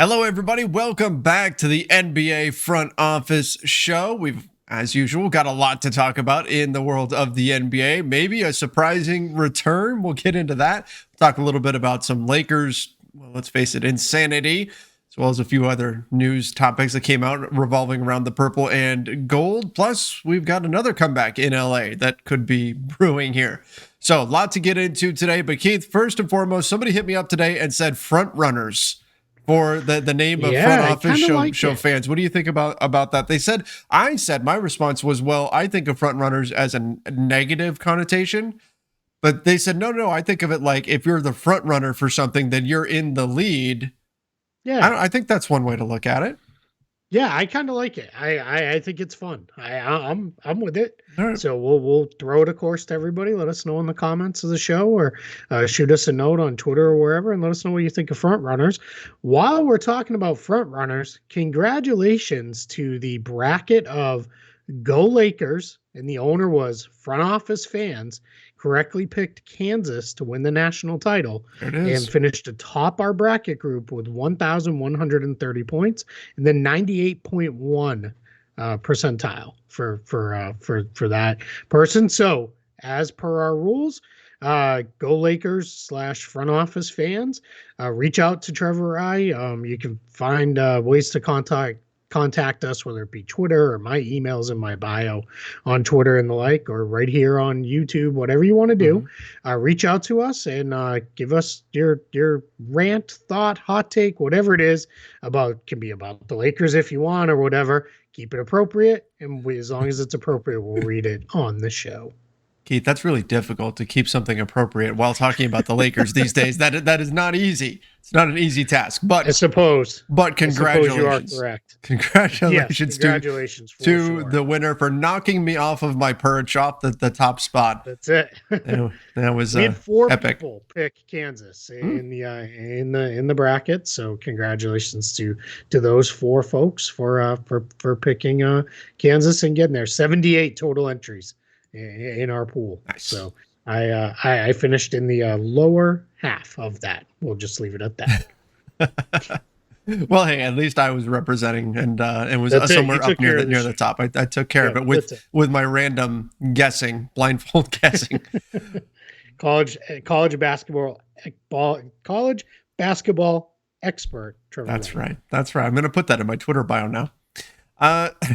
Hello, everybody. Welcome back to the NBA Front Office Show. We've, as usual, got a lot to talk about in the world of the NBA. Maybe a surprising return. We'll get into that. Talk a little bit about some Lakers, well, let's face it, insanity, as well as a few other news topics that came out revolving around the purple and gold. Plus, we've got another comeback in LA that could be brewing here. So, a lot to get into today. But Keith, first and foremost, somebody hit me up today and said front runners for the name of front office show fans. What do you think about that? I said my response was, well, I think of front runners as a negative connotation, but they said, no, I think of it like if you're the front runner for something, then you're in the lead. Yeah. I think that's one way to look at it. Yeah, I kind of like it. I think it's fun. I'm with it. Right. So we'll throw it, of course, to everybody. Let us know in the comments of the show, or shoot us a note on Twitter or wherever, and let us know what you think of front runners. While we're talking about front runners, congratulations to the bracket of Go Lakers, and the owner was front office fans. Correctly picked Kansas to win the national title and finished atop our bracket group with 1,130 points and then 98.1 percentile for that person. So as per our rules, Go Lakers / front office fans, reach out to Trevor or I. You can find ways to contact us, whether it be Twitter or my emails in my bio on Twitter and the like, or right here on YouTube, whatever you want to do. Reach out to us and give us your rant, thought, hot take, whatever it is can be about the Lakers if you want or whatever. Keep it appropriate, and as long as it's appropriate, we'll read it on the show. Keith, that's really difficult to keep something appropriate while talking about the Lakers these days. That is not easy. It's not an easy task. But I suppose. But congratulations. You are correct. Congratulations, congratulations to the winner for knocking me off of my perch off the top spot. That's it. That was we had four epic. People pick Kansas in the bracket. So congratulations to those four folks for picking Kansas and getting there. 78 total entries in our pool. Nice. So I finished in the lower half of that. We'll just leave it at that. Well, hey, at least I was representing and was somewhere up near the top. I took care of it with my random guessing, blindfold guessing. college basketball expert. Trevor That's right. I'm going to put that in my Twitter bio now.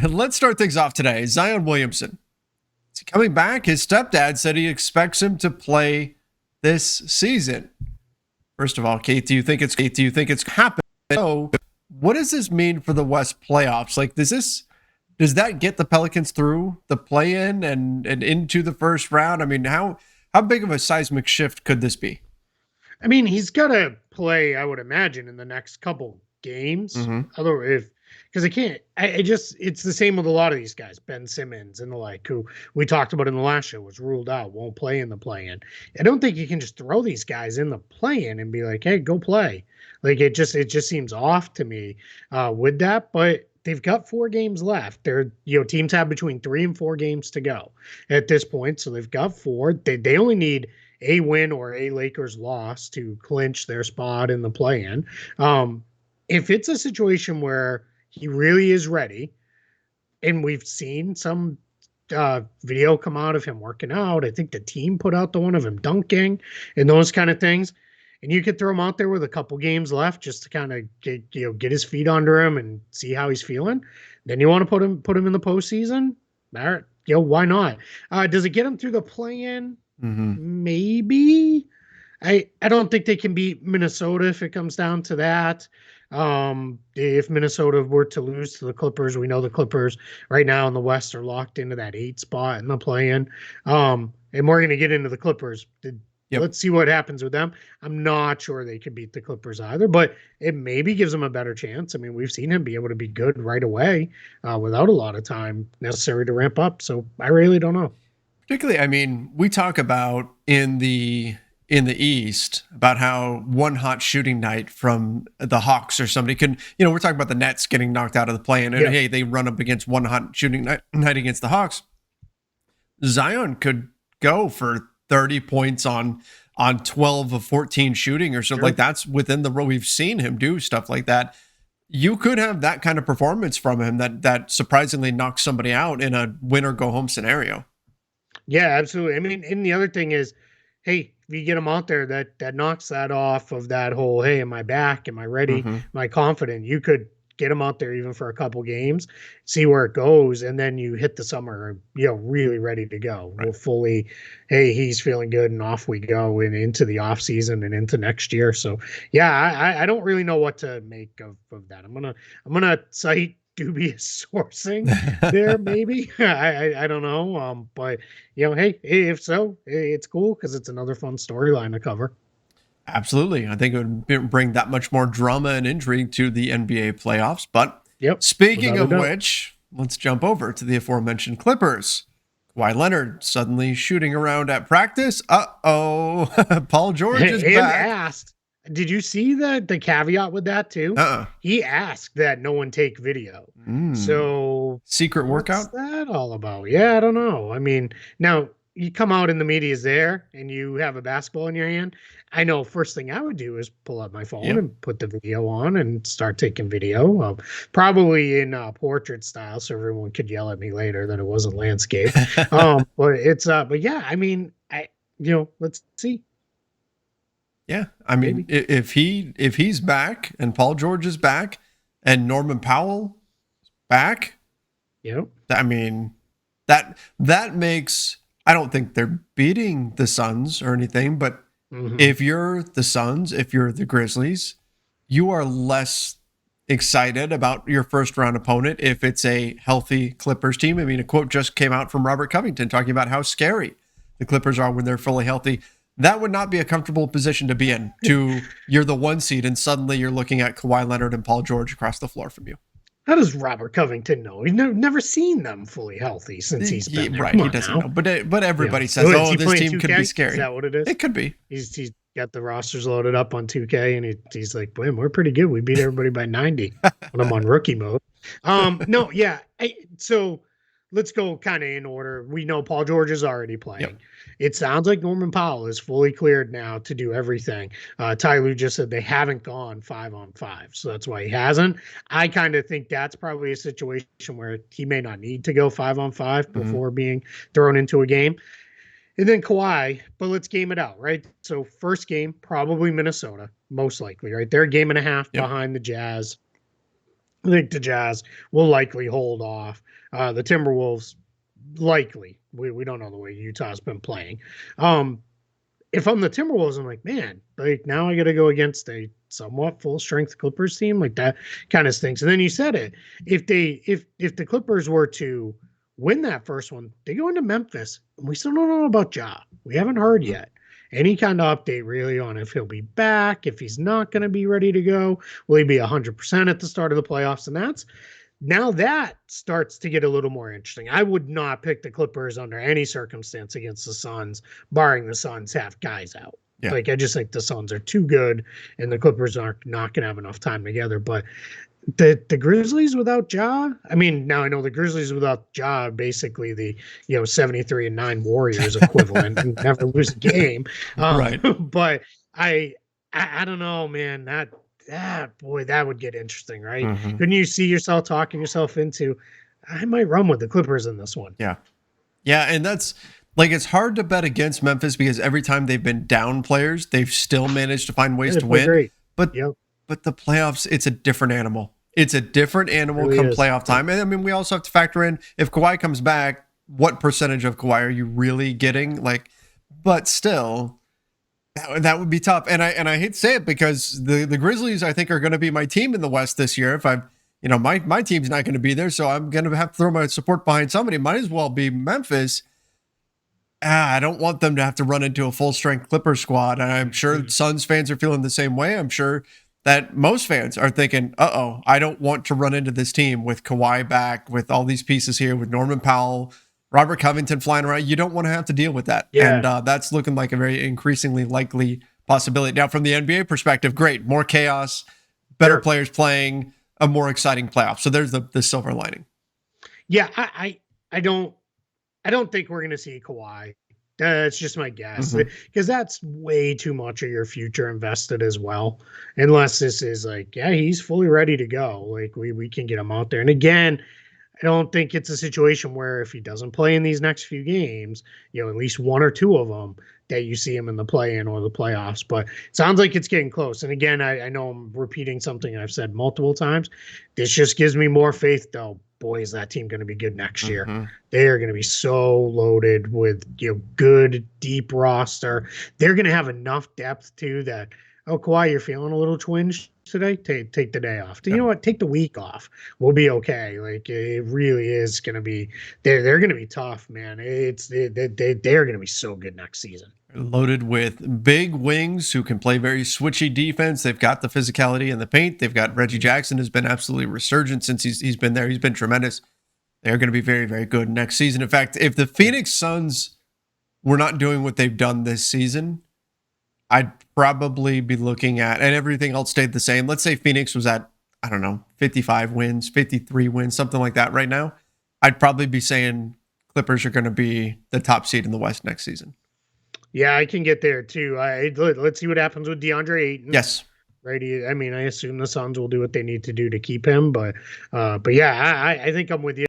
Let's start things off today. Zion Williamson. Is he coming back? His stepdad said he expects him to play this season. First of all, Kate, do you think it's happening? So, what does this mean for the West playoffs? Like, does that get the Pelicans through the play-in and into the first round? I mean, how big of a seismic shift could this be? I mean, he's got to play, I would imagine, in the next couple games. Otherwise, because it's the same with a lot of these guys, Ben Simmons and the like, who we talked about in the last show, was ruled out, won't play in the play-in. I don't think you can just throw these guys in the play-in and be like, hey, go play. Like, it just seems off to me with that, but they've got 4 games left. Teams have between 3 and 4 games to go at this point. So they've got 4. They only need a win or a Lakers loss to clinch their spot in the play-in. If it's a situation where he really is ready, and we've seen some video come out of him working out. I think the team put out the one of him dunking and those kind of things. And you could throw him out there with a couple games left just to kind of get his feet under him and see how he's feeling. Then you want to put him in the postseason. All right, why not? Does it get him through the play-in? Maybe. I don't think they can beat Minnesota if it comes down to that. If Minnesota were to lose to the Clippers, we know the Clippers right now in the West are locked into that 8 spot in the play-in. And we're going to get into the Clippers. Let's see what happens with them. I'm not sure they could beat the Clippers either, but it maybe gives them a better chance. I mean, we've seen him be able to be good right away without a lot of time necessary to ramp up. So I really don't know. Particularly, I mean, we talk about in the East about how one hot shooting night from the Hawks or somebody can, we're talking about the Nets getting knocked out of the play-in, and hey, they run up against one hot shooting night against the Hawks. Zion could go for 30 points on 12 of 14 shooting or something like that's within the row. We've seen him do stuff like that. you could have that kind of performance from him that surprisingly knocks somebody out in a win or go home scenario. Yeah, absolutely. I mean, and the other thing is, hey, if you get him out there, that knocks that off of that whole, hey, am I back? Am I ready? Mm-hmm. Am I confident? You could get him out there even for a couple games, see where it goes, and then you hit the summer, really ready to go. Right. We'll fully, hey, he's feeling good, and off we go, and into the off season and into next year. So yeah, I don't really know what to make of that. I'm gonna cite dubious sourcing there, maybe. I don't know. But hey, if so, it's cool because it's another fun storyline to cover. Absolutely. I think it would bring that much more drama and intrigue to the NBA playoffs. But speaking of which, let's jump over to the aforementioned Clippers. Kawhi Leonard suddenly shooting around at practice. Uh-oh. Paul George is back. Did you see the caveat with that too? He asked that no one take video. So secret workout? What's that all about? Yeah, I don't know. I mean, now you come out and the media's there and you have a basketball in your hand. I know first thing I would do is pull up my phone and put the video on and start taking video, probably in portrait style, so everyone could yell at me later that it wasn't landscape. But yeah, I mean, let's see. Yeah, I mean, if he's back and Paul George is back and Norman Powell back, I mean, that makes, I don't think they're beating the Suns or anything, but if you're the Suns, if you're the Grizzlies, you are less excited about your first round opponent if it's a healthy Clippers team. I mean, a quote just came out from Robert Covington talking about how scary the Clippers are when they're fully healthy. That would not be a comfortable position to be in. You're the 1 seed and suddenly you're looking at Kawhi Leonard and Paul George across the floor from you. How does Robert Covington know? He's never seen them fully healthy since he's been there. Right, he doesn't know. But everybody says, this team 2K? could be scary. Is that what it is? It could be. He's got the rosters loaded up on 2K, and he's like, boy, we're pretty good. We beat everybody by 90 when I'm on rookie mode. So let's go kind of in order. We know Paul George is already playing. Yep. It sounds like Norman Powell is fully cleared now to do everything. Ty Lue just said they haven't gone 5-on-5, so that's why he hasn't. I kind of think that's probably a situation where he may not need to go 5-on-5 before being thrown into a game. And then Kawhi, but let's game it out, right? So first game, probably Minnesota, most likely, right? They're a game and a half behind the Jazz. I think the Jazz will likely hold off. The Timberwolves, likely. We don't know the way Utah's been playing. If I'm the Timberwolves, I'm like, man, like now I got to go against a somewhat full strength Clippers team. Like that kind of stinks. And then you said it. If the Clippers were to win that first one, they go into Memphis, and we still don't know about Ja. We haven't heard yet any kind of update really on if he'll be back, if he's not going to be ready to go. Will he be 100% at the start of the playoffs? And now that starts to get a little more interesting. I would not pick the Clippers under any circumstance against the Suns, barring the Suns have guys out. Yeah. Like, I just think the Suns are too good, and the Clippers are not going to have enough time together. But the Grizzlies without Ja, I mean, now I know the Grizzlies without Ja, basically the 73-9 Warriors equivalent and never lose a game. Right. But I don't know, man. Boy, that would get interesting, right? Couldn't you see yourself talking yourself into, I might run with the Clippers in this one? Yeah. Yeah, and that's like, it's hard to bet against Memphis because every time they've been down players, they've still managed to find ways to win. Great. But the playoffs, it's a different animal. It's a different animal come playoff time. And I mean, we also have to factor in if Kawhi comes back, what percentage of Kawhi are you really getting? Like, but still, that would be tough. And I hate to say it because the Grizzlies, I think, are going to be my team in the West this year. If my team's not going to be there, so I'm going to have to throw my support behind somebody. Might as well be Memphis. I don't want them to have to run into a full strength Clippers squad. And I'm sure Suns fans are feeling the same way. I'm sure that most fans are thinking, I don't want to run into this team with Kawhi back, with all these pieces here, with Norman Powell, Robert Covington flying around. You don't want to have to deal with that. Yeah. And that's looking like a very increasingly likely possibility. Now, from the NBA perspective, great. More chaos, better players playing, a more exciting playoff. So there's the silver lining. Yeah, I don't think we're going to see Kawhi That's just my guess, because that's way too much of your future invested as well. Unless this is like, yeah, he's fully ready to go. Like we can get him out there. And again, I don't think it's a situation where if he doesn't play in these next few games, at least one or two of them, that you see him in the play-in or the playoffs. But it sounds like it's getting close. And again, I know I'm repeating something I've said multiple times. This just gives me more faith, though. Boy, is that team going to be good next year. They are going to be so loaded with good, deep roster. They're going to have enough depth, too, that, oh, Kawhi, you're feeling a little twinge today? Take the day off. You know what? Take the week off. We'll be okay. Like, it really is going to be – they're going to be tough, man. They're going to be so good next season. Loaded with big wings who can play very switchy defense. They've got the physicality in the paint. They've got Reggie Jackson, who's been absolutely resurgent since he's been there. He's been tremendous. They're going to be very, very good next season. In fact, if the Phoenix Suns were not doing what they've done this season, I'd probably be looking at, and everything else stayed the same. Let's say Phoenix was at, 55 wins, 53 wins, something like that right now. I'd probably be saying Clippers are going to be the top seed in the West next season. Yeah, I can get there too. Let's see what happens with DeAndre Ayton. Yes. Right. I mean, I assume the Suns will do what they need to do to keep him, but yeah, I think I'm with you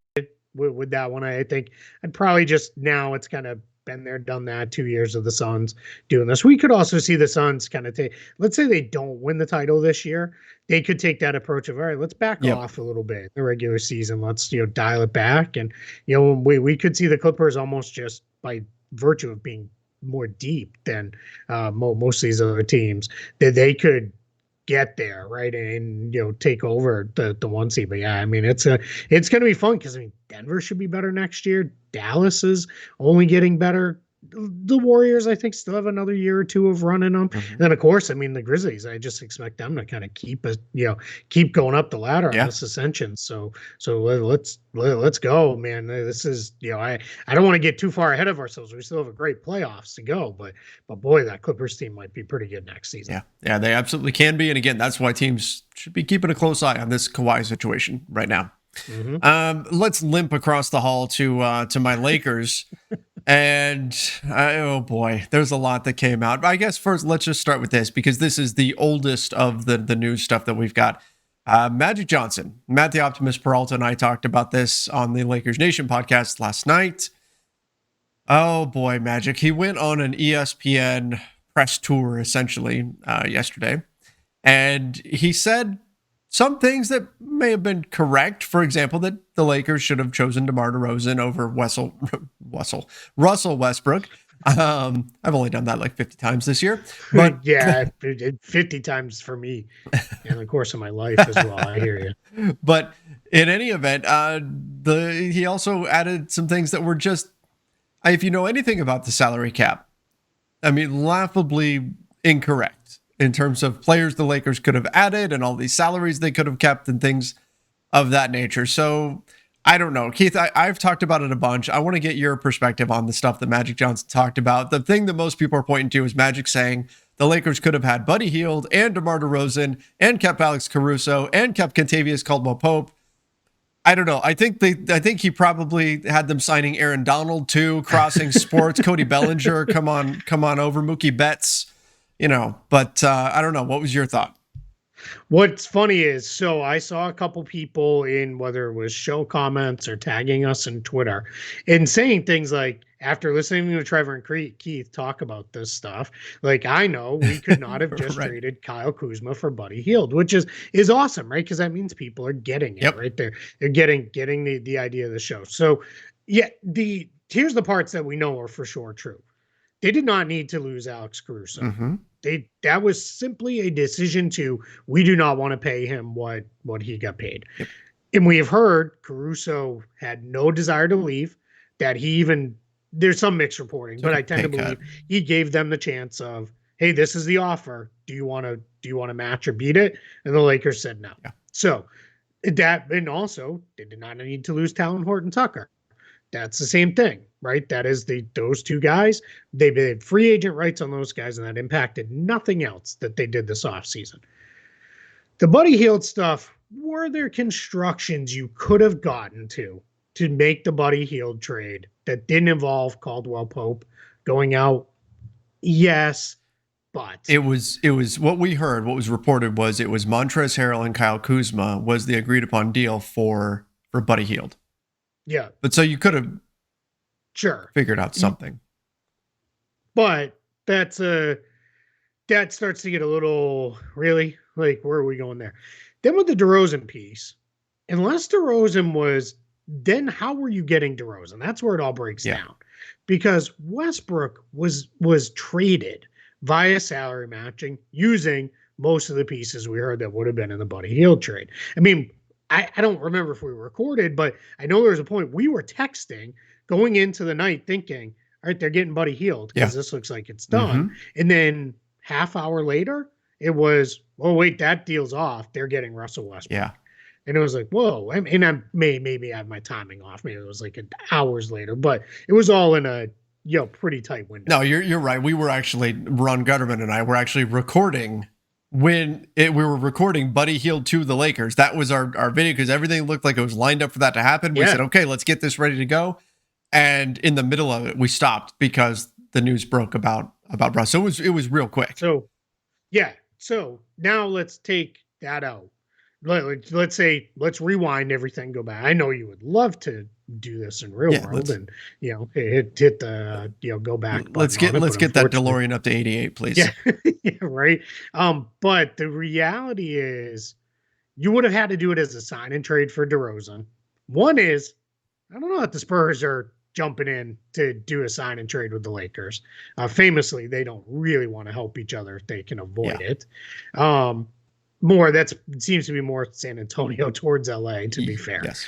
with that one. I think I'd probably just now it's kind of been there, done that. 2 years of the Suns doing this. We could also see the Suns kind of take. Let's say they don't win the title this year, they could take that approach of all right, let's back off a little bit in the regular season. Let's dial it back, and we could see the Clippers almost just by virtue of being more deep than most of these other teams that they could get there, right, and take over the one seed. But yeah, I mean it's going to be fun because Denver should be better next year. Dallas is only getting better. The Warriors, I think, still have another year or two of running them. And then, of course, the Grizzlies. I just expect them to kind of keep going up the ladder on this ascension. So let's go, man. This is I don't want to get too far ahead of ourselves. We still have a great playoffs to go, but boy, that Clippers team might be pretty good next season. Yeah, they absolutely can be. And again, that's why teams should be keeping a close eye on this Kawhi situation right now. Let's limp across the hall to my Lakers. And oh boy, there's a lot that came out. I guess first, let's just start with this because this is the oldest of the news stuff that we've got. Magic Johnson, Matt the Optimist Peralta, and I talked about this on the Lakers Nation podcast last night. Oh boy, Magic. He went on an ESPN press tour essentially yesterday, and he said some things that may have been correct. For example, that the Lakers should have chosen DeMar DeRozan over Russell Westbrook. I've only done that like 50 times this year. But yeah, 50 times for me in the course of my life as well. I hear you. But in any event, he also added some things that were just, if you know anything about the salary cap, laughably incorrect. In terms of players the Lakers could have added and all these salaries they could have kept and things of that nature. So I don't know. Keith, I've talked about it a bunch. I want to get your perspective on the stuff that Magic Johnson talked about. The thing that most people are pointing to is Magic saying the Lakers could have had Buddy Hield and DeMar DeRozan and kept Alex Caruso and kept Kentavious Caldwell-Pope. I don't know. I think he probably had them signing Aaron Donald too, Crossing Sports, Cody Bellinger, come on over, Mookie Betts. But I don't know. What was your thought? What's funny is, so I saw a couple people in whether it was show comments or tagging us in Twitter and saying things like, after listening to Trevor and Keith talk about this stuff, like, I know we could not have just right. traded Kyle Kuzma for Buddy Hield, which is awesome, right? Because that means people are getting it, right? They're getting the idea of the show. So yeah, here's the parts that we know are for sure true. They did not need to lose Alex Caruso. That was simply a decision we do not want to pay him what he got paid. And we have heard Caruso had no desire to leave, that there's some mixed reporting, but I tend to believe he gave them the chance of, hey, this is the offer. Do you want to match or beat it? And the Lakers said no. Yeah. So and also they did not need to lose Talon Horton-Tucker. That's the same thing, right? That is those two guys. They had free agent rights on those guys, and that impacted nothing else that they did this offseason. The Buddy Hield stuff, were there constructions you could have gotten to make the Buddy Hield trade that didn't involve Caldwell Pope, going out. Yes, but it was what we heard. What was reported was it was Montrezl Harrell and Kyle Kuzma was the agreed upon deal for Buddy Hield. Yeah, but so you could have figured out something. But that starts to get a little really like, where are we going there? Then with the DeRozan piece, unless DeRozan was, then how were you getting DeRozan? That's where it all breaks down, because Westbrook was traded via salary matching using most of the pieces we heard that would have been in the Buddy Hield trade. I mean, I don't remember if we recorded, but I know there was a point we were texting going into the night thinking, all right, they're getting Buddy Hield because this looks like it's done. And then half hour later, it was, oh, wait, that deal's off. They're getting Russell Westbrook. Yeah. And it was like, whoa. And I maybe have my timing off. Maybe it was like hours later, but it was all in a pretty tight window. No, you're right. We were actually, Ron Gutterman and I were actually recording we were recording Buddy Hield to the Lakers. That was our video because everything looked like it was lined up for that to happen. We said, okay, let's get this ready to go. And in the middle of it, we stopped because the news broke about Russ. So it was real quick. So, yeah. So now let's take that out. Let's say, let's rewind everything, go back. I know you would love to do this in real world and, hit the, go back. Let's get that DeLorean up to 88, please. Yeah. Yeah, right. But the reality is you would have had to do it as a sign and trade for DeRozan. One is, I don't know if the Spurs are jumping in to do a sign and trade with the Lakers. Famously, they don't really want to help each other if they can avoid it. It seems to be more San Antonio towards LA, to be fair. Yes.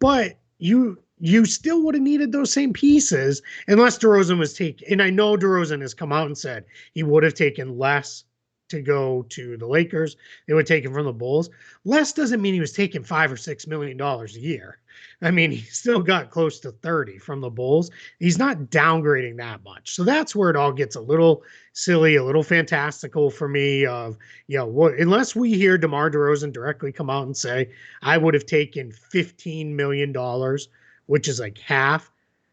But you still would have needed those same pieces unless DeRozan was taken. And I know DeRozan has come out and said he would have taken less to go to the Lakers. They would take him from the Bulls. Less doesn't mean he was taking $5 or $6 million a year. I mean, he still got close to 30 from the Bulls. He's not downgrading that much. So that's where it all gets a little silly, a little fantastical for me of, unless we hear DeMar DeRozan directly come out and say, I would have taken $15 million, which is like half.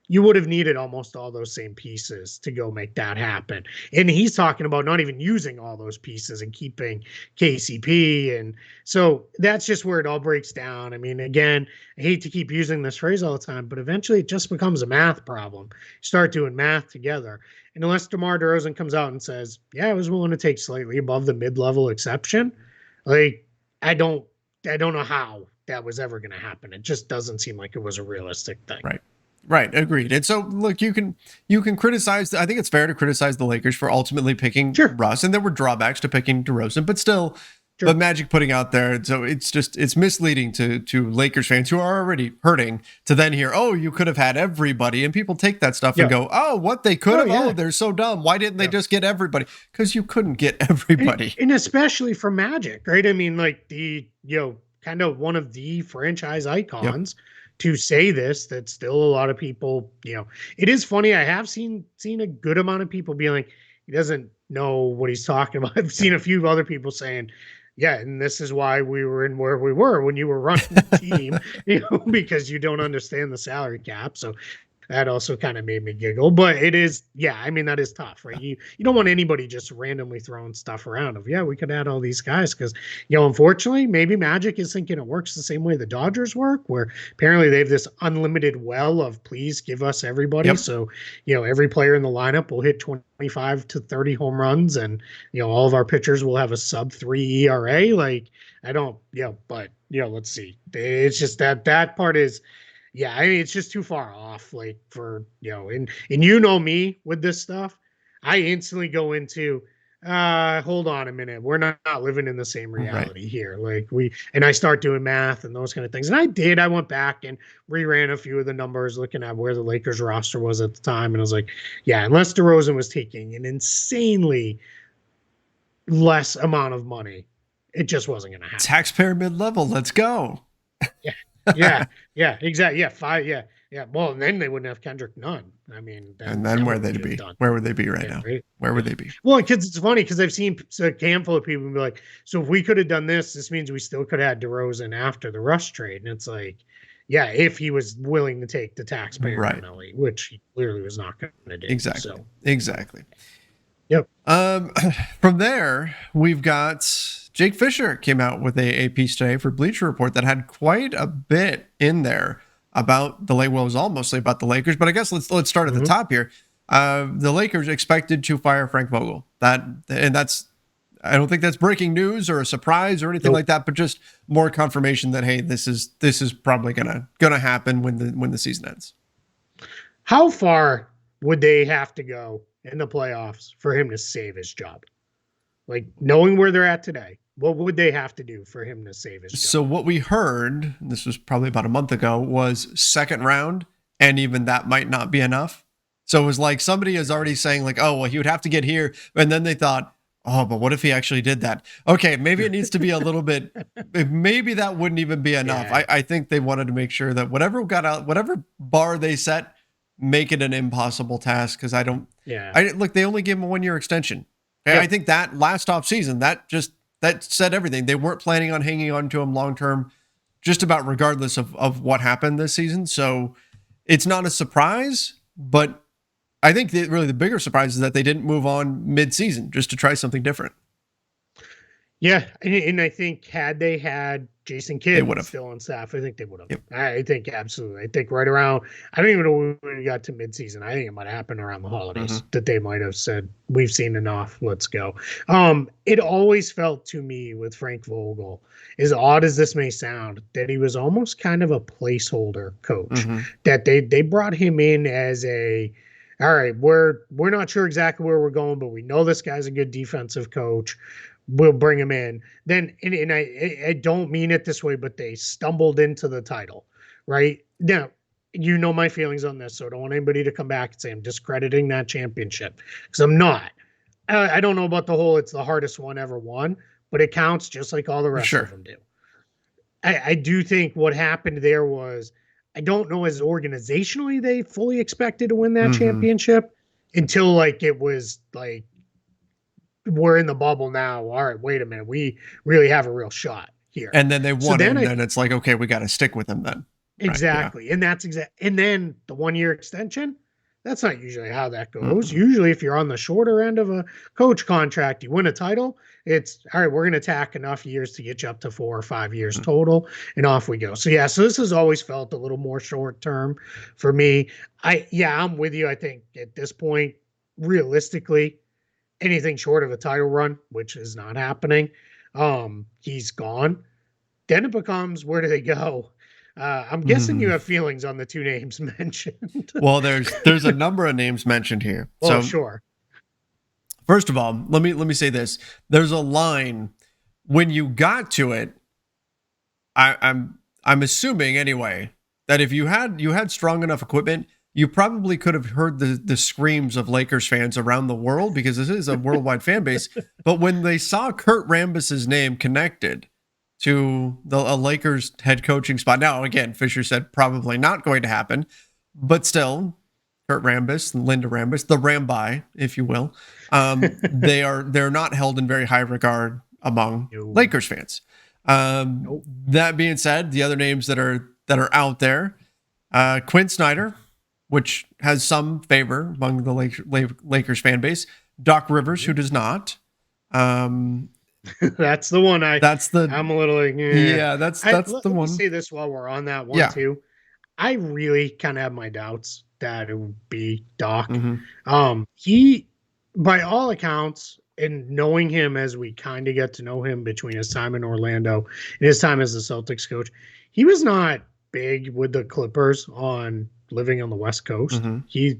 You would have needed almost all those same pieces to go make that happen. And he's talking about not even using all those pieces and keeping KCP. And so that's just where it all breaks down. I mean, again, I hate to keep using this phrase all the time, but eventually it just becomes a math problem. You start doing math together. And unless DeMar DeRozan comes out and says, yeah, I was willing to take slightly above the mid-level exception, like, I don't know how that was ever going to happen. It just doesn't seem like it was a realistic thing. Right. Agreed. And so, look, you can criticize. I think it's fair to criticize the Lakers for ultimately picking Russ, and there were drawbacks to picking DeRozan, but still, the Magic putting out there. So it's misleading to Lakers fans who are already hurting to then hear, oh, you could have had everybody, and people take that stuff and go, oh, what they could have. Oh, they're so dumb. Why didn't they just get everybody? Because you couldn't get everybody, and especially for Magic, right? I mean, like the kind of one of the franchise icons. To say this, that still a lot of people, it is funny. I have seen a good amount of people being like, he doesn't know what he's talking about. I've seen a few other people saying, yeah, and this is why we were in where we were when you were running the team, because you don't understand the salary cap. So that also kind of made me giggle, but it is, I mean, that is tough, right? You don't want anybody just randomly throwing stuff around of, we could add all these guys because, unfortunately, maybe Magic is thinking it works the same way the Dodgers work, where apparently they have this unlimited well of please give us everybody. So, every player in the lineup will hit 25 to 30 home runs and, all of our pitchers will have a sub 3 ERA. Like, I don't, but, let's see. It's just that part is, I mean, it's just too far off, like for, and me with this stuff, I instantly go into, hold on a minute. We're not living in the same reality here. Like I start doing math and those kind of things. And I went back and reran a few of the numbers looking at where the Lakers roster was at the time. And I was like, unless DeRozan was taking an insanely less amount of money, it just wasn't going to happen. Taxpayer mid-level. Let's go. Exactly. Well, and then they wouldn't have Kendrick Nunn. I mean, and then where they'd be? Where would they be right now? Right? Where would they be? Well, because it's funny because I've seen a handful of people be like, so if we could have done this means we still could have had DeRozan after the Rush trade. And it's like, Yeah, if he was willing to take the taxpayer Right. penalty, which he clearly was not going to do. Exactly. So, Exactly. yep. From there, we've got Jake Fisher came out with a piece today for Bleacher Report that had quite a bit in there about the Lakers. Well, it was all mostly about the Lakers, but I guess let's start at the top here. The Lakers expected to fire Frank Vogel. That's I don't think that's breaking news or a surprise or anything like that, but just more confirmation that hey, this is probably gonna happen when the season ends. How far would they have to go in the playoffs for him to save his job? Like, knowing where they're at today, what would they have to do for him to save his job? So what we heard, this was probably about a month ago, was second round, and even that might not be enough. So it was like somebody is already saying like, oh, well, he would have to get here. And then they thought, oh, but what if he actually did that? Okay, maybe it needs to be a little bit, maybe that wouldn't even be enough. Yeah. I think they wanted to make sure that whatever bar they set, make it an impossible task. Because look, they only gave him a 1-year extension. Yep. I think that last off season, that said everything. They weren't planning on hanging on to him long term, just about regardless of what happened this season. So it's not a surprise, but I think really the bigger surprise is that they didn't move on mid-season just to try something different. Yeah, and I think had they had Jason Kidd still on staff, I think they would have. Yep. I think absolutely. I think right around, I don't even know when we got to midseason. I think it might have happened around the holidays that they might have said, we've seen enough, let's go. It always felt to me with Frank Vogel, as odd as this may sound, that he was almost kind of a placeholder coach, that they brought him in as all right, we're not sure exactly where we're going, but we know this guy's a good defensive coach. We'll bring him in. Then, and I don't mean it this way, but they stumbled into the title, right? Now, you know my feelings on this, so I don't want anybody to come back and say I'm discrediting that championship, because I'm not. I don't know about the whole it's the hardest one ever won, but it counts just like all the rest of them do. I do think what happened there was, I don't know as organizationally they fully expected to win that championship until like it was like, we're in the bubble now. All right, wait a minute. We really have a real shot here. And then they won it, and then it's like, okay, we got to stick with them then. Exactly. Right, yeah. And that's and then the 1-year extension, that's not usually how that goes. Usually if you're on the shorter end of a coach contract, you win a title, it's all right, we're going to tack enough years to get you up to 4 or 5 years total, and off we go. So yeah, so this has always felt a little more short term for me. I'm with you. I think at this point, realistically, anything short of a title run, which is not happening, he's gone. Then it becomes, where do they go? I'm guessing you have feelings on the 2 names mentioned. Well, there's a number of names mentioned here. Well, so sure. First of all, let me say this. There's a line when you got to it. I'm assuming anyway that if you had strong enough equipment, you probably could have heard the screams of Lakers fans around the world, because this is a worldwide fan base. But when they saw Kurt Rambis's name connected to a Lakers head coaching spot, now again, Fisher said probably not going to happen, but still, Kurt Rambis, Linda Rambis, the Rambi, if you will, they're not held in very high regard among Lakers fans. That being said, the other names that are out there, Quinn Snyder, which has some favor among the Lakers fan base. Doc Rivers, who does not. That's the one. I'm a little like, that's the one. Let me say this while we're on that one too. I really kind of have my doubts that it would be Doc. He, by all accounts, and knowing him as we kind of get to know him between his time in Orlando and his time as the Celtics coach, he was not big with the Clippers on living on the West Coast. He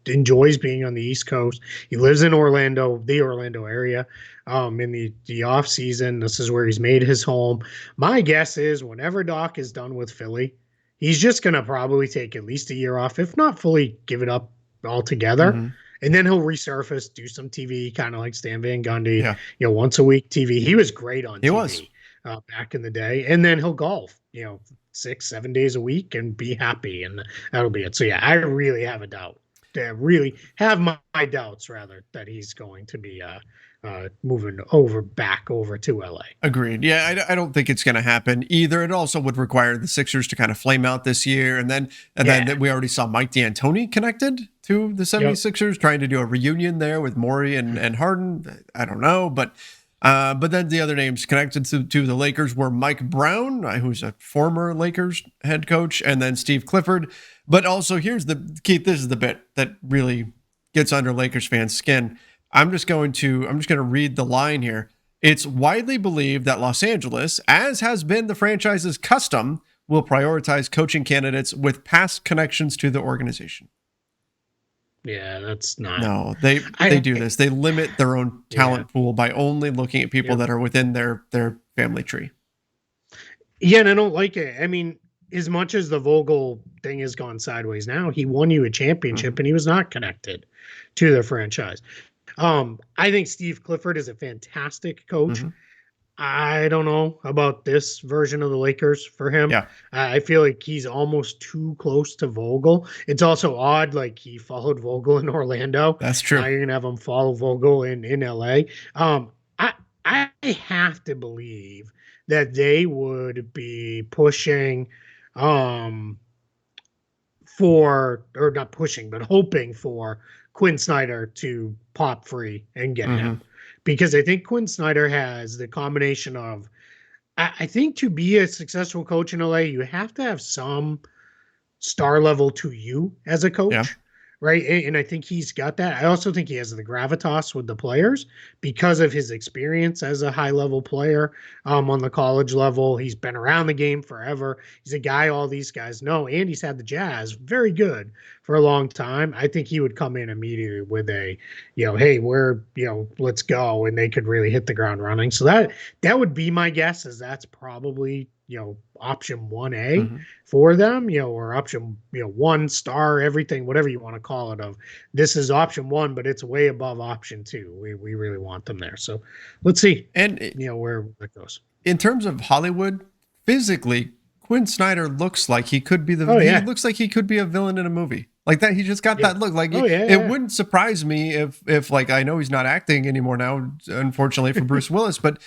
enjoys being on the East Coast. He lives in Orlando, the Orlando area. In the off season, this is where he's made his home. My guess is whenever Doc is done with Philly, he's just going to probably take at least a year off, if not fully give it up altogether. And then he'll resurface, do some TV, kind of like Stan Van Gundy, once a week TV. He was great on TV back in the day. And then he'll golf, 6-7 days a week and be happy. And that'll be it. So yeah, I really have a doubt. I really have my doubts rather that he's going to be moving back over to LA. Agreed. Yeah, I don't think it's going to happen either. It also would require the Sixers to kind of flame out this year. And then we already saw Mike D'Antoni connected to the 76ers, trying to do a reunion there with Morey and Harden. I don't know. But then the other names connected to the Lakers were Mike Brown, who's a former Lakers head coach, and then Steve Clifford. But also, Keith, this is the bit that really gets under Lakers fans' skin. I'm just going to read the line here. It's widely believed that Los Angeles, as has been the franchise's custom, will prioritize coaching candidates with past connections to the organization. Yeah, that's not. No, they do this. They limit their own talent pool by only looking at people that are within their family tree. Yeah, and I don't like it. I mean, as much as the Vogel thing has gone sideways now, he won you a championship and he was not connected to the franchise. I think Steve Clifford is a fantastic coach. I don't know about this version of the Lakers for him. Yeah. I feel like he's almost too close to Vogel. It's also odd, like he followed Vogel in Orlando. That's true. Now you're gonna have him follow Vogel in LA. I have to believe that they would be pushing hoping for Quinn Snyder to pop free and get him, because I think Quinn Snyder has the combination of, I think to be a successful coach in LA, you have to have some star level to you as a coach, right? And I think he's got that. I also think he has the gravitas with the players because of his experience as a high level player on the college level. He's been around the game forever. He's a guy all these guys know, and he's had the Jazz very good for a long time. I think he would come in immediately with a, hey, let's go. And they could really hit the ground running. So that would be my guess, is that's probably, option 1A for them, or option, 1 star, everything, whatever you want to call it, of this is option 1, but it's way above option 2. We really want them there. So let's see. And where that goes. In terms of Hollywood, physically, Quinn Snyder looks like he could be he looks like he could be a villain in a movie. Like that, he just got that look. Like it wouldn't surprise me if like, I know he's not acting anymore now, unfortunately for Bruce Willis, but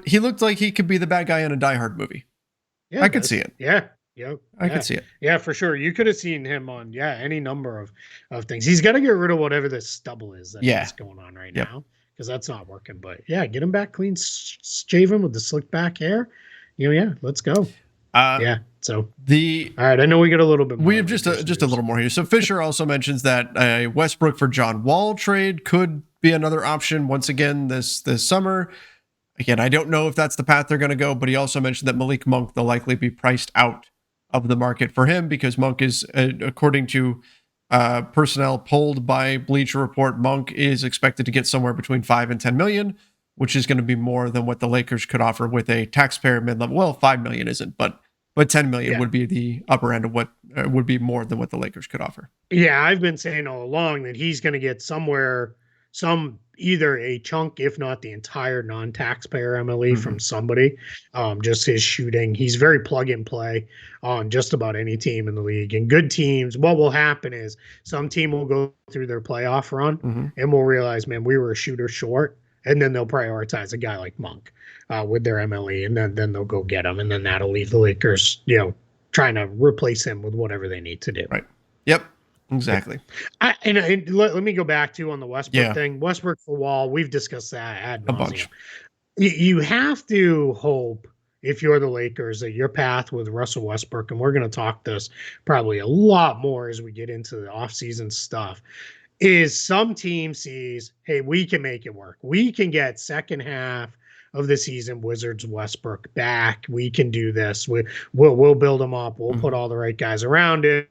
he looked like he could be the bad guy in a Die Hard movie. Yeah, I could see it. Yeah. I could see it. Yeah, for sure. You could have seen him on any number of things. He's got to get rid of whatever this stubble is that's going on right now, because that's not working. But get him back clean, shave him with the slick back hair. Let's go. So all right, I know we got a little bit more. We have just a little more here. So Fisher also mentions that a Westbrook for John Wall trade could be another option once again this summer. Again, I don't know if that's the path they're going to go, but he also mentioned that Malik Monk will likely be priced out of the market for him, because Monk is, according to personnel polled by Bleacher Report, Monk is expected to get somewhere between 5 and 10 million, which is going to be more than what the Lakers could offer with a taxpayer mid-level. Well, 5 million isn't, but 10 million would be the upper end of what would be more than what the Lakers could offer. Yeah, I've been saying all along that he's going to get either a chunk, if not the entire non-taxpayer MLE from somebody. Just his shooting. He's very plug and play on just about any team in the league. And good teams, what will happen is some team will go through their playoff run and we'll realize, man, we were a shooter short. And then they'll prioritize a guy like Monk with their MLE, and then they'll go get him. And then that'll leave the Lakers, trying to replace him with whatever they need to do. Right. Yep. Exactly. And let me go back to on the Westbrook thing. Westbrook for Wall, we've discussed that ad nauseum. A bunch. You have to hope, if you're the Lakers, that your path with Russell Westbrook, and we're going to talk this probably a lot more as we get into the offseason stuff, is some team sees, hey, we can make it work. We can get second half of the season Wizards Westbrook back. We can do this. We'll build him up. We'll put all the right guys around him,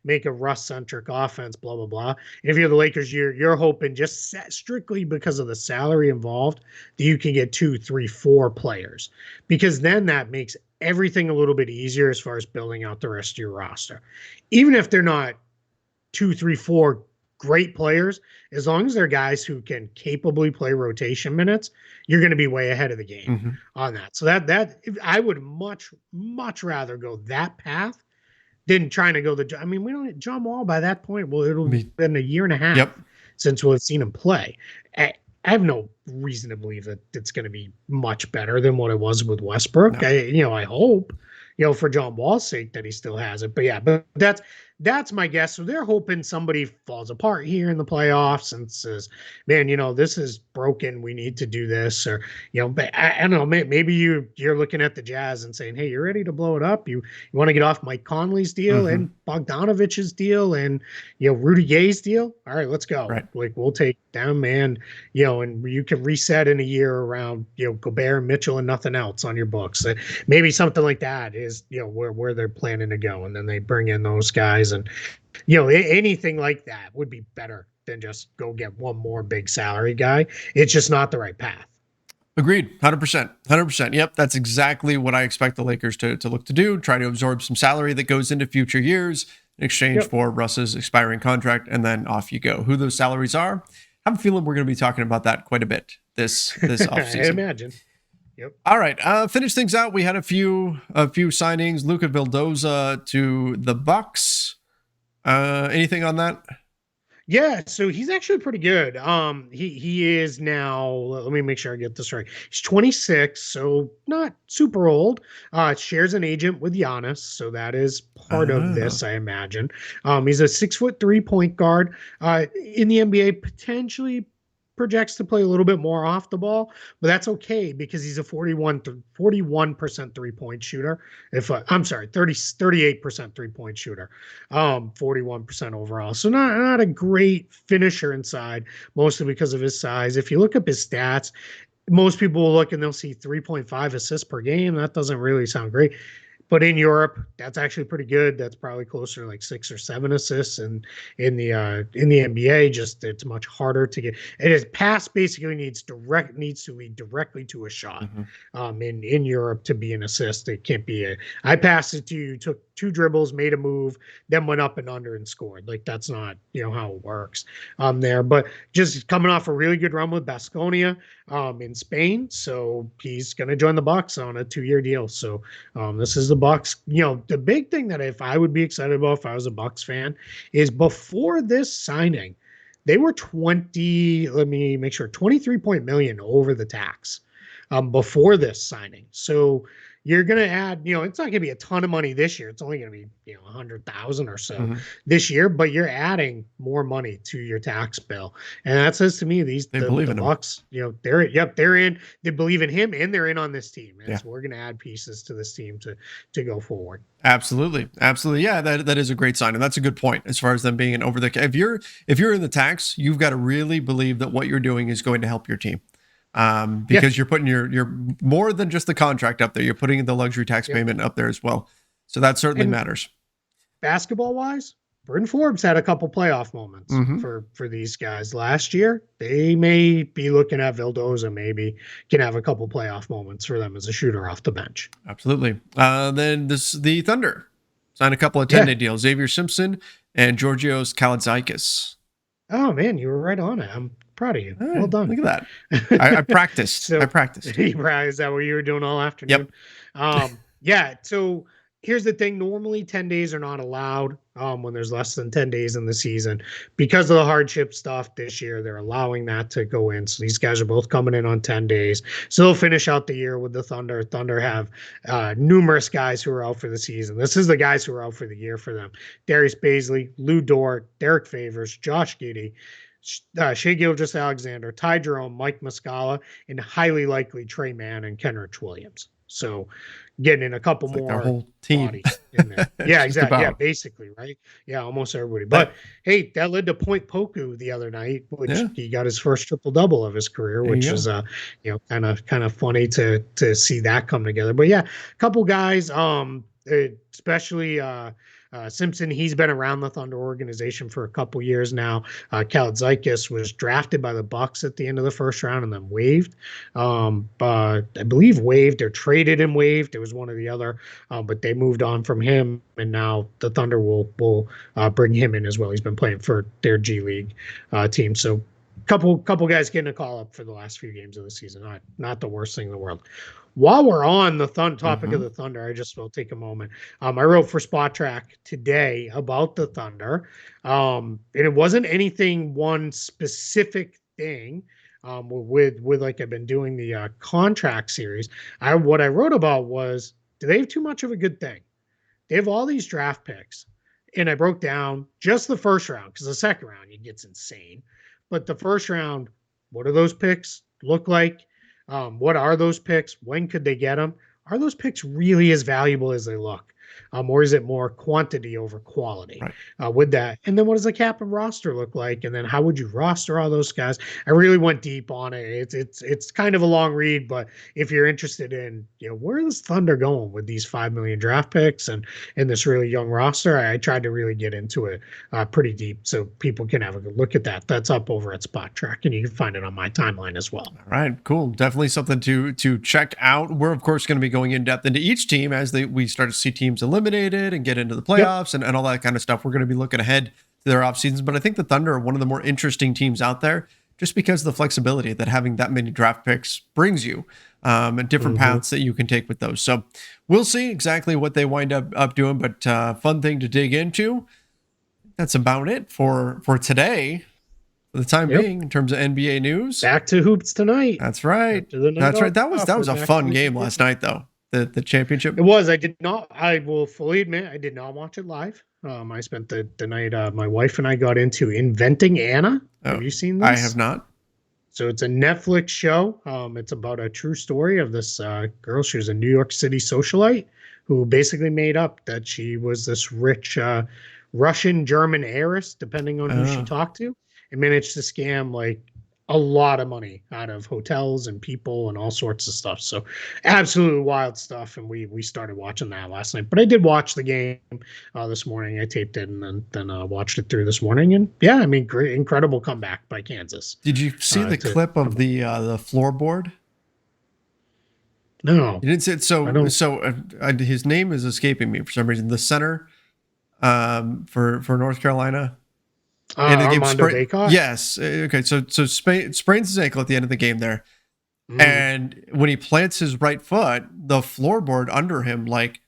make a Russ-centric offense, blah, blah, blah. And if you're the Lakers, you're hoping just strictly because of the salary involved that you can get 2, 3, 4 players, because then that makes everything a little bit easier as far as building out the rest of your roster. Even if they're not 2, 3, 4 great players, as long as they're guys who can capably play rotation minutes, you're going to be way ahead of the game on that. So that I would much rather go that path than trying to go we don't John Wall by that point. Well, it'll be been a year and a half since we've seen him play. I have no reason to believe that it's going to be much better than what it was with Westbrook. No. I hope, for John Wall's sake that he still has it. But yeah, but that's my guess. So they're hoping somebody falls apart here in the playoffs and says, man, this is broken. We need to do this. Or, but I don't know, maybe you're looking at the Jazz and saying, hey, you're ready to blow it up. You want to get off Mike Conley's deal and Bogdanovich's deal and, Rudy Gay's deal. All right, let's go. Right. Like we'll take them and, and you can reset in a year around, Gobert, Mitchell, and nothing else on your books. Maybe something like that is, where they're planning to go. And then they bring in those guys and, anything like that would be better than just go get one more big salary guy. It's just not the right path. Agreed. 100%. Yep. That's exactly what I expect the Lakers to look to do. Try to absorb some salary that goes into future years in exchange for Russ's expiring contract. And then off you go. Who those salaries are, I have a feeling we're going to be talking about that quite a bit this offseason. I imagine. Yep. All right. Finish things out. We had a few signings. Luka Vildoza to the Bucks. Anything on that? Yeah, so he's actually pretty good. He is now, let me make sure I get this right. He's 26, so not super old. Shares an agent with Giannis, so that is part of this, I imagine. He's a 6'3" point guard. In the NBA, potentially projects to play a little bit more off the ball, but that's okay because he's a 41% 3-point shooter. 38% 3-point shooter, 41% overall. So not a great finisher inside, mostly because of his size. If you look up his stats, most people will look and they'll see 3.5 assists per game. That doesn't really sound great. But in Europe, that's actually pretty good. That's probably closer to like 6 or 7 assists. And in the NBA, just it's much harder to get. And his pass basically needs to lead directly to a shot. In Europe to be an assist, it can't be I passed it to you, took 2 dribbles, made a move, then went up and under and scored. Like that's not how it works there. But just coming off a really good run with Baskonia in Spain, so he's going to join the Bucks on a 2-year deal. So this is the Bucks. The big thing that if I would be excited about if I was a Bucks fan is before this signing, they were 23 million over the tax before this signing. So you're going to add, it's not going to be a ton of money this year. It's only going to be, 100,000 or so this year, but you're adding more money to your tax bill. And that says to me, the Bucks, they're in, they believe in him and they're in on this team. And so we're going to add pieces to this team to go forward. Absolutely. Yeah, that is a great sign. And that's a good point as far as them being over the, if you're in the tax, you've got to really believe that what you're doing is going to help your team. Because you're putting your more than just the contract up there. You're putting the luxury tax payment up there as well. So that certainly matters. Basketball wise, Burton Forbes had a couple playoff moments for these guys last year. They may be looking at Vildoza, maybe can have a couple playoff moments for them as a shooter off the bench. Absolutely. Then the Thunder signed a couple of 10-day deals. Xavier Simpson and Georgios Kalaitzakis. Oh man, you were right on it. I'm proud of you. Right, well done. Look at that. I practiced. Is that what you were doing all afternoon? Yep. So here's the thing. Normally 10 days are not allowed when there's less than 10 days in the season. Because of the hardship stuff this year, they're allowing that to go in. So these guys are both coming in on 10 days. So they'll finish out the year with the Thunder. Thunder have numerous guys who are out for the season. This is the guys who are out for the year for them. Darius Baisley, Lou Dort, Derek Favors, Josh Giddey, Shai Gilgeous-Alexander, Ty Jerome, Mike Muscala, and highly likely Trey Mann and Kenrich Williams. So getting in a couple more their whole team bodies in there. Yeah, exactly. Yeah, basically, right? Yeah, almost everybody. But hey, that led to Point Poku the other night, which he got his first triple-double of his career, which is kind of funny to see that come together. But yeah, a couple guys, especially Simpson, he's been around the Thunder organization for a couple years now. Kalaitzakis was drafted by the Bucks at the end of the first round and then waived. I believe waived or traded and waived. It was one or the other, but they moved on from him, and now the Thunder will bring him in as well. He's been playing for their G League team. So couple guys getting a call up for the last few games of the season. Not the worst thing in the world. While we're on the topic of the Thunder, I just will take a moment. I wrote for Spot Track today about the Thunder, and it wasn't anything one specific thing. with like I've been doing the contract series. What I wrote about was, do they have too much of a good thing? They have all these draft picks, and I broke down just the first round, because the second round it gets insane, but the first round, what do those picks look like? What are those picks? When could they get them? Are those picks really as valuable as they look? Or is it more quantity over quality with that? And then what does the cap and roster look like? And then how would you roster all those guys? I really went deep on it. It's kind of a long read, but if you're interested in, where is Thunder going with these 5 million draft picks and this really young roster, I tried to really get into it pretty deep so people can have a good look at that. That's up over at Spot Track, and you can find it on my timeline as well. All right, cool. Definitely something to check out. We're of course going to be going in depth into each team as we start to see teams eliminated and get into the playoffs and all that kind of stuff. We're going to be looking ahead to their off seasons, but I think the Thunder are one of the more interesting teams out there just because of the flexibility that having that many draft picks brings you, and different paths that you can take with those. So we'll see exactly what they wind up doing, but fun thing to dig into. That's about it for today. For the time being, in terms of NBA news, back to hoops tonight. That's right. That's right. That was a fun game last night, though. The championship. It was. I will fully admit, I did not watch it live. I spent the night. My wife and I got into Inventing Anna. Have you seen this? I have not. So it's a Netflix show. It's about a true story of this girl. She was a New York City socialite who basically made up that she was this rich Russian German heiress, depending on who she talked to, and managed to scam like a lot of money out of hotels and people and all sorts of stuff. So absolutely wild stuff. And we started watching that last night, but I did watch the game this morning. I taped it and then watched it through this morning. And yeah, I mean, great, incredible comeback by Kansas. Did you see the clip of the floorboard? No, you didn't see it. So his name is escaping me for some reason. The center for North Carolina. Armando Bacot? Yes. Okay. So sprains his ankle at the end of the game there. And when he plants his right foot, the floorboard under him, like,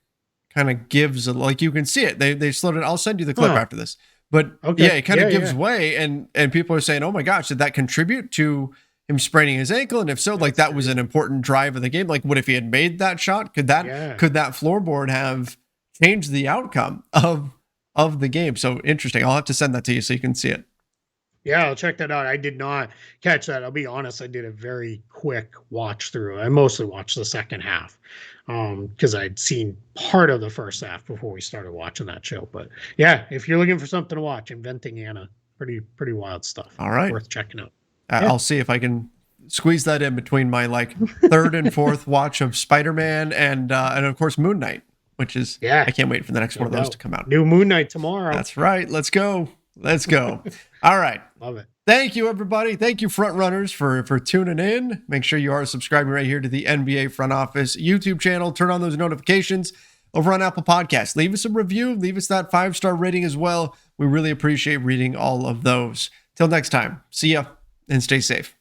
kind of gives, like, you can see it. They slowed it. I'll send you the clip after this. But yeah, it kind of gives way. And people are saying, oh my gosh, did that contribute to him spraining his ankle? And if so, like, that was an important drive of the game. Like, what if he had made that shot? Could that floorboard have changed the outcome of the game? So interesting. I'll have to send that to you so you can see it. Yeah, I'll check that out. I did not catch that. I'll be honest. I did a very quick watch through. I mostly watched the second half because I'd seen part of the first half before we started watching that show. But yeah, if you're looking for something to watch, Inventing Anna, pretty wild stuff. All right. Worth checking out. I'll see if I can squeeze that in between my third and fourth watch of Spider-Man and of course Moon Knight. Which is, I can't wait for the next one of those to come out. New Moon Knight tomorrow. That's right. Let's go. All right. Love it. Thank you, everybody. Thank you, front runners, for tuning in. Make sure you are subscribing right here to the NBA Front Office YouTube channel. Turn on those notifications over on Apple Podcasts. Leave us a review. Leave us that 5-star rating as well. We really appreciate reading all of those. Till next time, see ya and stay safe.